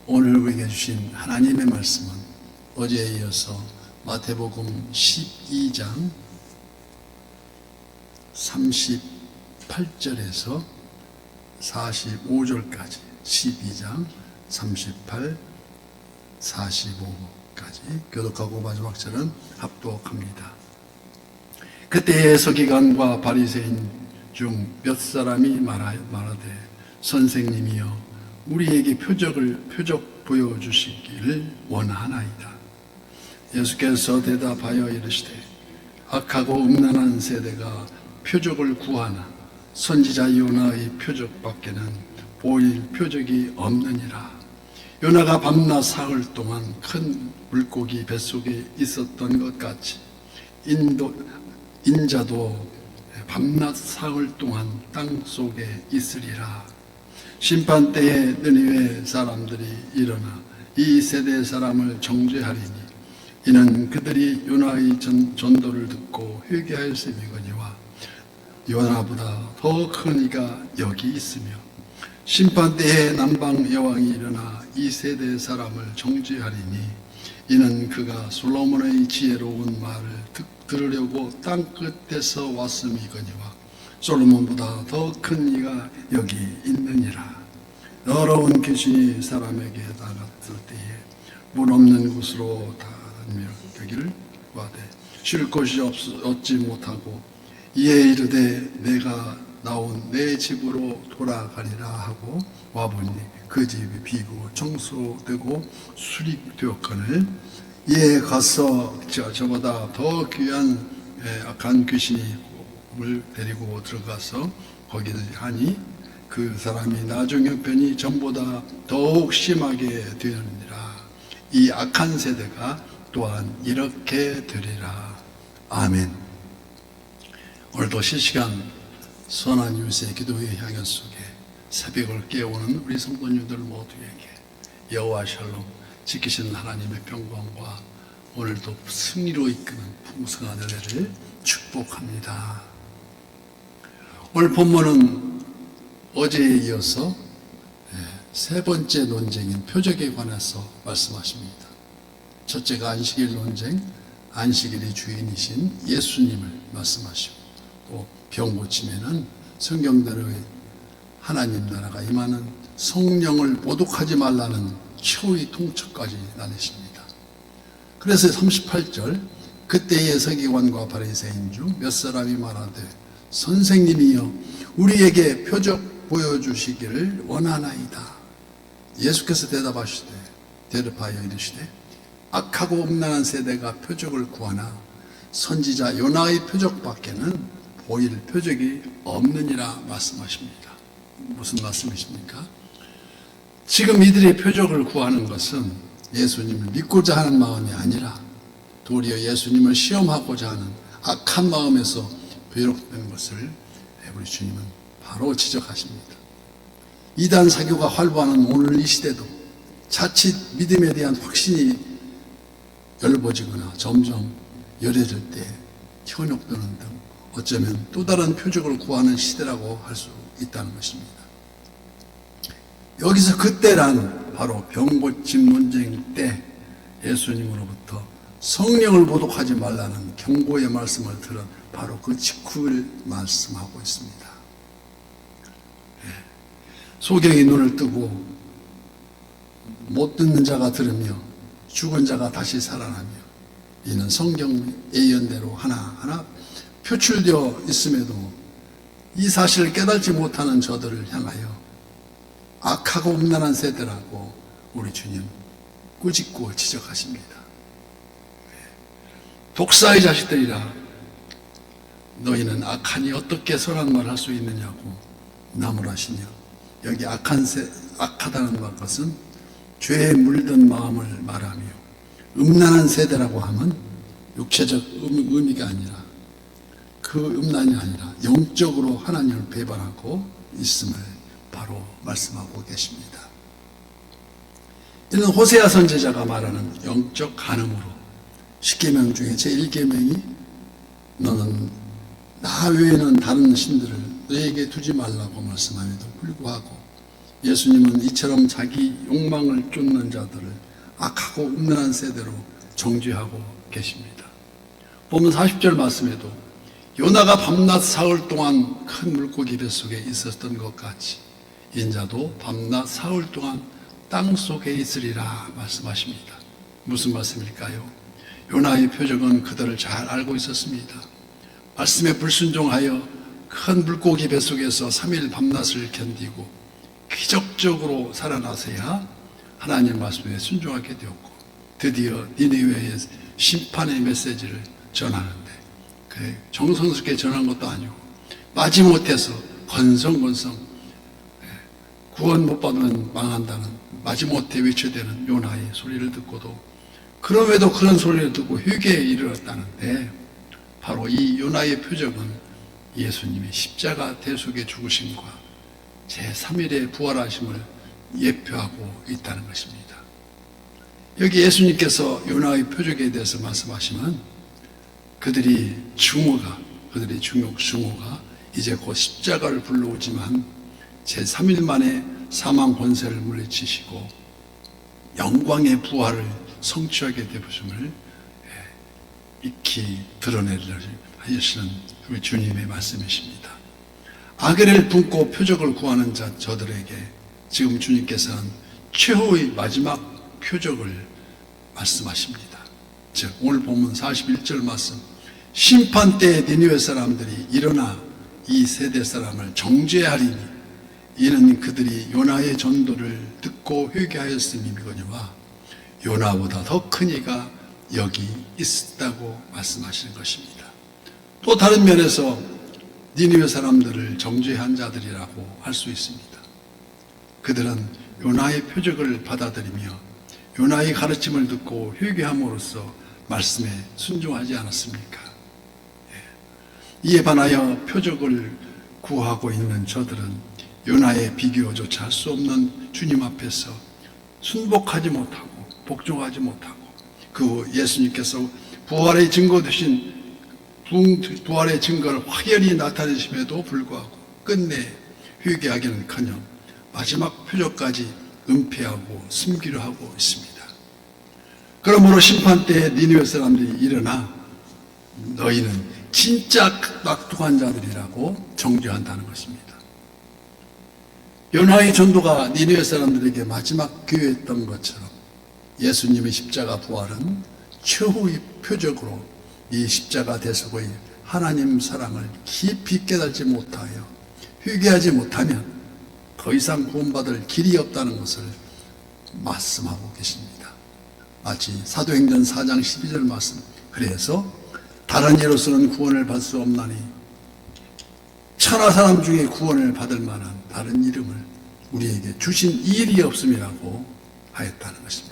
오늘 우리에게 주신 하나님의 말씀은 어제에 이어서 마태복음 12장 38절에서 45절까지 12장 38, 45까지 교독하고 마지막 절은 합독합니다. 그때의 서기관과 바리새인 중 몇 사람이 말하되 선생님이여 우리에게 표적 보여주시기를 원하나이다. 예수께서 대답하여 이르시되 악하고 음란한 세대가 표적을 구하나 선지자 요나의 표적밖에는 보일 표적이 없느니라. 요나가 밤낮 사흘 동안 큰 물고기 뱃속에 있었던 것 같이 인자도 밤낮 사흘 동안 땅 속에 있으리라. 심판 때에 느니웨 사람들이 일어나 이 세대 사람을 정죄하리니 이는 그들이 요나의 전도를 듣고 회개하였음이거니와 요나보다 더 큰 이가 여기 있으며 심판 때에 남방 여왕이 일어나 이 세대 사람을 정죄하리니 이는 그가 솔로몬의 지혜로운 말을 들으려고 땅 끝에서 왔음이거니와 솔로몬보다 더 큰 이가 여기 있느니라. 더러운 귀신이 사람에게 나갔을 때에 문 없는 곳으로 다니며 가기를 구하되 쉴 곳이 얻지 못하고 이에 이르되 내가 나온 내 집으로 돌아가리라 하고 와보니 그 집이 비고 청소되고 수립되었거늘 이에 가서 저보다 더 귀한 악한 귀신이 을 데리고 들어가서 거기를 하니 그 사람이 나중 형편이 전보다 더욱 심하게 되느니라. 이 악한 세대가 또한 이렇게 되리라. 아멘. 오늘도 실시간 선한 이웃의 기도의 향연 속에 새벽을 깨우는 우리 성도님들 모두에게 여호와 샬롬 지키시는 하나님의 평강과 오늘도 승리로 이끄는 풍성한 은혜를 축복합니다. 오늘 본문은 어제에 이어서 세 번째 논쟁인 표적에 관해서 말씀하십니다. 첫째가 안식일 논쟁, 안식일의 주인이신 예수님을 말씀하시고 또 병 고침에는 성경대로의 하나님 나라가 임하는 성령을 모독하지 말라는 최후의 통첩까지 나누십니다. 그래서 38절 그때의 서기관과 바리새인 중 몇 사람이 말하되 선생님이여 우리에게 표적 보여주시기를 원하나이다. 예수께서 대답하여 이르시되 악하고 음란한 세대가 표적을 구하나 선지자 요나의 표적밖에는 보일 표적이 없느니라 말씀하십니다. 무슨 말씀이십니까? 지금 이들의 표적을 구하는 것은 예수님을 믿고자 하는 마음이 아니라 도리어 예수님을 시험하고자 하는 악한 마음에서 비롯된 것을 우리 주님은 바로 지적하십니다. 이단 사교가 활보하는 오늘 이 시대도 자칫 믿음에 대한 확신이 열어지거나 점점 열해질 때 현혹되는 등 어쩌면 또 다른 표적을 구하는 시대라고 할 수 있다는 것입니다. 여기서 그때란 바로 병고침 논쟁 때 예수님으로부터 성령을 모독하지 말라는 경고의 말씀을 들은 바로 그 직후를 말씀하고 있습니다. 소경이 눈을 뜨고 못 듣는 자가 들으며 죽은 자가 다시 살아나며 이는 성경 예언대로 하나하나 표출되어 있음에도 이 사실을 깨닫지 못하는 저들을 향하여 악하고 음란한 세대라고 우리 주님 꾸짖고 지적하십니다. 독사의 자식들이라 너희는 악하니 어떻게 선한 말을 할 수 있느냐고 나무라시며 여기 악하다는 것은 죄에 물든 마음을 말하며 음란한 세대라고 하면 육체적 의미가 아니라 그 음란이 아니라 영적으로 하나님을 배반하고 있음을 바로 말씀하고 계십니다. 이는 호세아 선지자가 말하는 영적 간음으로 10계명 중에 제1계명이 너는 나 외에는 다른 신들을 너에게 두지 말라고 말씀함에도 불구하고 예수님은 이처럼 자기 욕망을 쫓는 자들을 악하고 음란한 세대로 정죄하고 계십니다. 보면 40절 말씀에도 요나가 밤낮 사흘 동안 큰 물고기 뱃속에 있었던 것 같이 인자도 밤낮 사흘 동안 땅 속에 있으리라 말씀하십니다. 무슨 말씀일까요? 요나의 표적은 그들을 잘 알고 있었습니다. 말씀에 불순종하여 큰 물고기 뱃속에서 3일 밤낮을 견디고 기적적으로 살아나서야 하나님 말씀에 순종하게 되었고 드디어 니느웨의 심판의 메시지를 전하는데 정성스럽게 전한 것도 아니고 마지못해서 건성건성 구원 못 받으면 망한다는 마지못해 외쳐대는 요나의 소리를 듣고도 그럼에도 그런 소리를 듣고 회개에 이르렀다는데 바로 이 요나의 표적은 예수님의 십자가 대속의 죽으심과 제3일의 부활하심을 예표하고 있다는 것입니다. 여기 예수님께서 요나의 표적에 대해서 말씀하시면 그들의 증오가 이제 곧 십자가를 불러오지만 제3일 만에 사망 권세를 물리치시고 영광의 부활을 성취하게 되심을 익히 드러내려 하시는 우리 주님의 말씀이십니다. 아계를 품고 표적을 구하는 저들에게 지금 주님께서는 최후의 마지막 표적을 말씀하십니다. 즉 오늘 본문 41절 말씀 심판 때에 니느웨 사람들이 일어나 이 세대 사람을 정죄하리니 이는 그들이 요나의 전도를 듣고 회개하였음이거니와 요나보다 더 큰 이가 여기 있다고 말씀하시는 것입니다. 또 다른 면에서 니느웨 사람들을 정죄한 자들이라고 할 수 있습니다. 그들은 요나의 표적을 받아들이며 요나의 가르침을 듣고 회개함으로써 말씀에 순종하지 않았습니까? 이에 반하여 표적을 구하고 있는 저들은 요나의 비교조차 할 수 없는 주님 앞에서 순복하지 못하고 복종하지 못하고 그 예수님께서 부활의 증거 되신 부활의 증거를 확연히 나타내심에도 불구하고 끝내 회개하기는커녕 마지막 표적까지 은폐하고 숨기려 하고 있습니다. 그러므로 심판 때에 니느웨 사람들이 일어나 너희는 진짜 막tuk한 자들이라고 정죄한다는 것입니다. 요나의 전도가 니느웨 사람들에게 마지막 기회였던 것처럼 예수님의 십자가 부활은 최후의 표적으로 이 십자가 대속의 하나님 사랑을 깊이 깨닫지 못하여 회개하지 못하면 더 이상 구원받을 길이 없다는 것을 말씀하고 계십니다. 마치 사도행전 4장 12절 말씀 그래서 다른 이로서는 구원을 받을 수 없나니 천하 사람 중에 구원을 받을 만한 다른 이름을 우리에게 주신 일이 없음이라고 하였다는 것입니다.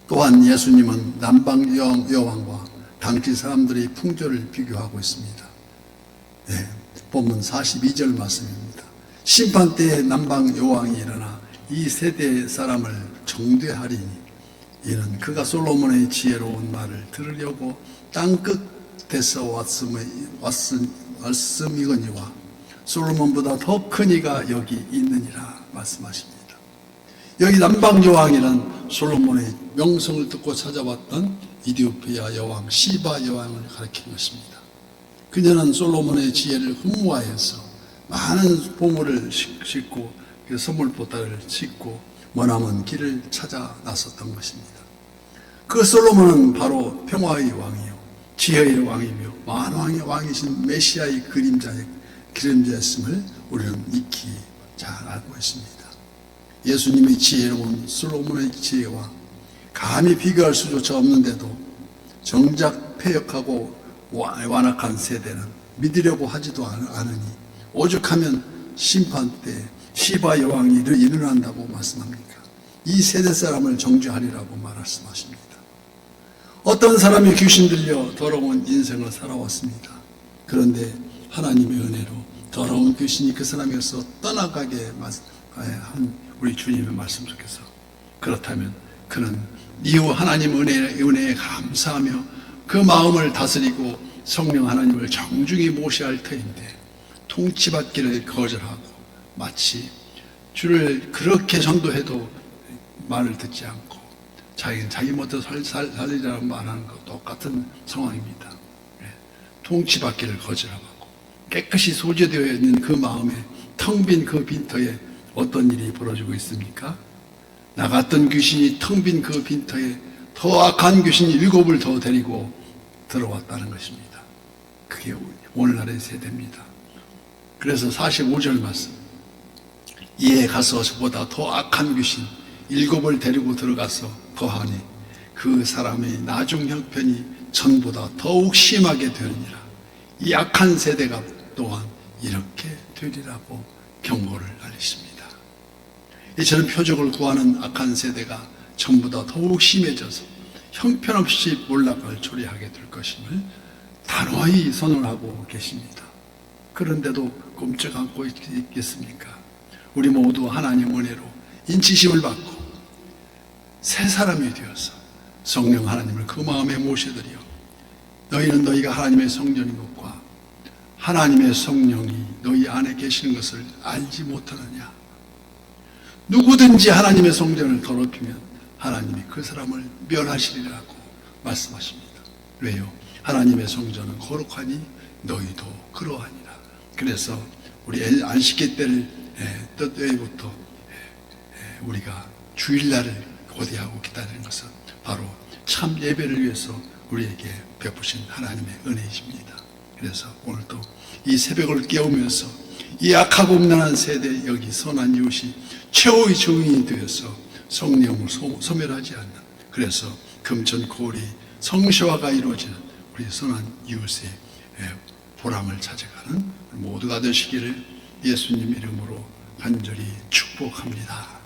또한 예수님은 남방 여왕과 당시 사람들의 풍조를 비교하고 있습니다. 네, 본문 42절 말씀입니다. 심판 때에 남방 여왕이 일어나 이 세대 사람을 정죄하리니 이는 그가 솔로몬의 지혜로운 말을 들으려고 땅 끝에서 왔음이거니와 솔로몬보다 더 큰 이가 여기 있느니라 말씀하십니다. 여기 남방 여왕이란 솔로몬의 명성을 듣고 찾아왔던 이디오피아 여왕 시바 여왕을 가리키는 것입니다. 그녀는 솔로몬의 지혜를 흠모하여서 많은 보물을 싣고 선물 보따리를 싣고 머나먼 길을 찾아 나섰던 것입니다. 그 솔로몬은 바로 평화의 왕이요 지혜의 왕이며 만왕의 왕이신 메시아의 그림자였음을 우리는 익히 잘 알고 있습니다. 예수님의 지혜로운 솔로몬의 지혜와 감히 비교할 수조차 없는데도 정작 패역하고 완악한 세대는 믿으려고 하지도 않으니 오죽하면 심판 때 시바 여왕이 일어난다고 말씀합니까? 이 세대 사람을 정죄하리라고 말씀하십니다. 어떤 사람이 귀신 들려 더러운 인생을 살아왔습니다. 그런데 하나님의 은혜로 더러운 귀신이 그 사람에서 떠나가게 한 우리 주님의 말씀 속에서 그렇다면 그는 이후 하나님 은혜에 감사하며 그 마음을 다스리고 성령 하나님을 정중히 모셔야 할 터인데 통치받기를 거절하고 마치 주를 그렇게 전도해도 말을 듣지 않고 자기는 자기 멋대로 살리라고 말하는 것 똑같은 상황입니다. 통치받기를 거절하고 깨끗이 소재되어 있는 그 마음에 텅 빈 그 빈터에 어떤 일이 벌어지고 있습니까? 나갔던 귀신이 텅 빈 그 빈터에 더 악한 귀신 7을 더 데리고 들어왔다는 것입니다. 그게 오늘날의 세대입니다. 그래서 45절 말씀, 이에 가서 저보다 더 악한 귀신 7을 데리고 들어가서 거하니 그 사람의 나중 형편이 전보다 더욱 심하게 되느니라. 이 악한 세대가 또한 이렇게 되리라고 경고를 날리십니다. 이처럼 표적을 구하는 악한 세대가 전보다 더욱 심해져서 형편없이 몰락을 초래하게 될 것임을 단호히 선언하고 계십니다. 그런데도 꼼짝 않고 있겠습니까? 우리 모두 하나님 은혜로 인치심을 받고 새 사람이 되어서 성령 하나님을 그 마음에 모셔드려 너희는 너희가 하나님의 성전인 것과 하나님의 성령이 너희 안에 계시는 것을 알지 못하느냐. 누구든지 하나님의 성전을 더럽히면 하나님이 그 사람을 멸하시리라고 말씀하십니다. 왜요? 하나님의 성전은 거룩하니 너희도 그러하니라. 그래서 우리 안식일 때를 때부터 우리가 주일날을 고대하고 기다리는 것은 바로 참 예배를 위해서 우리에게 베푸신 하나님의 은혜이십니다. 그래서 오늘도 이 새벽을 깨우면서 이 악하고 음란한 세대 여기 선한 이웃이 최후의 증인이 되어서 성령을 소멸하지 않는, 그래서 금천고리 성시화가 이루어지는 우리 선한 이웃의 보람을 찾아가는 모두가 되시기를 예수님 이름으로 간절히 축복합니다.